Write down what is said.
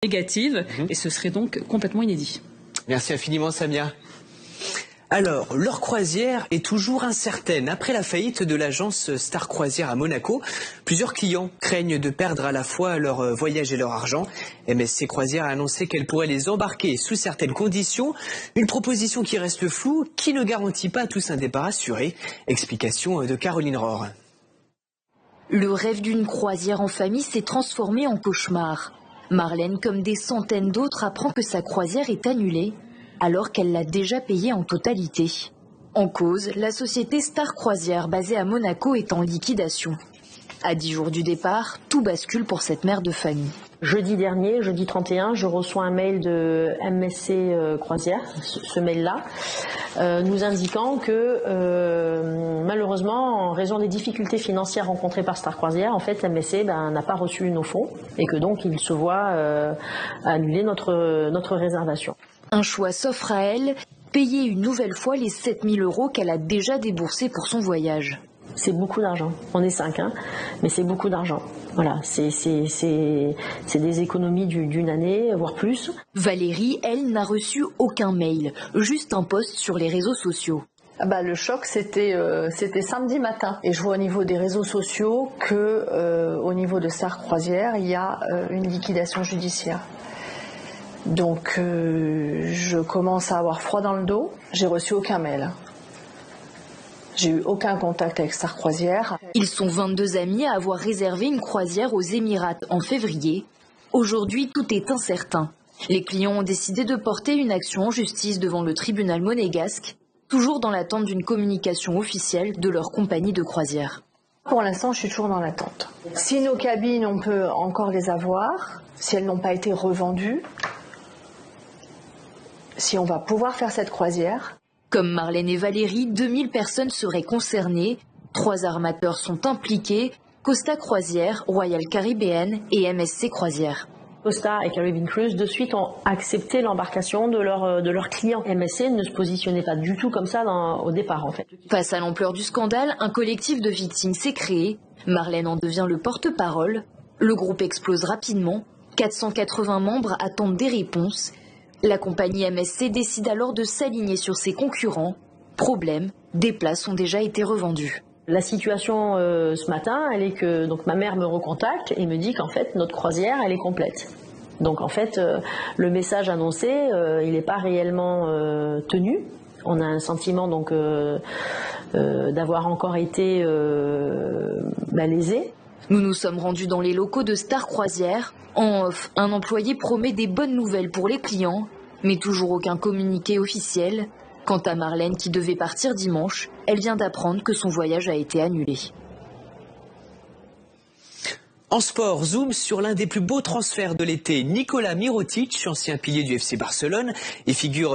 négative et ce serait donc complètement inédit. Merci infiniment Samia. Alors, leur croisière est toujours incertaine. Après la faillite de l'agence Star Croisière à Monaco, plusieurs clients craignent de perdre à la fois leur voyage et leur argent. MSC Croisière a annoncé qu'elle pourrait les embarquer sous certaines conditions. Une proposition qui reste floue, qui ne garantit pas à tous un départ assuré. Explication de Caroline Rohr. Le rêve d'une croisière en famille s'est transformé en cauchemar. Marlène, comme des centaines d'autres, apprend que sa croisière est annulée, alors qu'elle l'a déjà payée en totalité. En cause, la société Star Croisière basée à Monaco est en liquidation. À 10 jours du départ, tout bascule pour cette mère de famille. Jeudi dernier, jeudi 31, je reçois un mail de MSC Croisière, ce mail-là, nous indiquant que malheureusement, en raison des difficultés financières rencontrées par Star Croisière, en fait, MSC n'a pas reçu nos fonds et que donc il se voit annuler notre réservation. Un choix s'offre à elle, payer une nouvelle fois les 7 000 € qu'elle a déjà déboursés pour son voyage. C'est beaucoup d'argent. On est 5, mais c'est beaucoup d'argent. Voilà, c'est des économies d'une année, voire plus. Valérie, elle, n'a reçu aucun mail, juste un post sur les réseaux sociaux. Le choc, c'était samedi matin. Et je vois au niveau des réseaux sociaux que au niveau de Star Croisière, il y a une liquidation judiciaire. Donc je commence à avoir froid dans le dos. J'ai reçu aucun mail. J'ai eu aucun contact avec Star Croisière. Ils sont 22 amis à avoir réservé une croisière aux Émirats en février. Aujourd'hui, tout est incertain. Les clients ont décidé de porter une action en justice devant le tribunal monégasque, toujours dans l'attente d'une communication officielle de leur compagnie de croisière. Pour l'instant, je suis toujours dans l'attente. Si nos cabines, on peut encore les avoir, si elles n'ont pas été revendues, si on va pouvoir faire cette croisière. Comme Marlène et Valérie, 2000 personnes seraient concernées. 3 armateurs sont impliqués, Costa Croisière, Royal Caribbean et MSC Croisière. Costa et Caribbean Cruise de suite ont accepté l'embarcation de leurs clients. MSC ne se positionnait pas du tout comme ça au départ en fait. Face à l'ampleur du scandale, un collectif de victimes s'est créé. Marlène en devient le porte-parole. Le groupe explose rapidement. 480 membres attendent des réponses. La compagnie MSC décide alors de s'aligner sur ses concurrents. Problème, des places ont déjà été revendues. La situation ce matin, elle est que donc ma mère me recontacte et me dit qu'en fait notre croisière elle est complète. Donc en fait le message annoncé il n'est pas réellement tenu. On a un sentiment donc d'avoir encore été lésé. Nous nous sommes rendus dans les locaux de Star Croisière. En off, un employé promet des bonnes nouvelles pour les clients, mais toujours aucun communiqué officiel. Quant à Marlène qui devait partir dimanche, elle vient d'apprendre que son voyage a été annulé. En sport, zoom sur l'un des plus beaux transferts de l'été. Nicolas Mirotic, ancien pilier du FC Barcelone et figure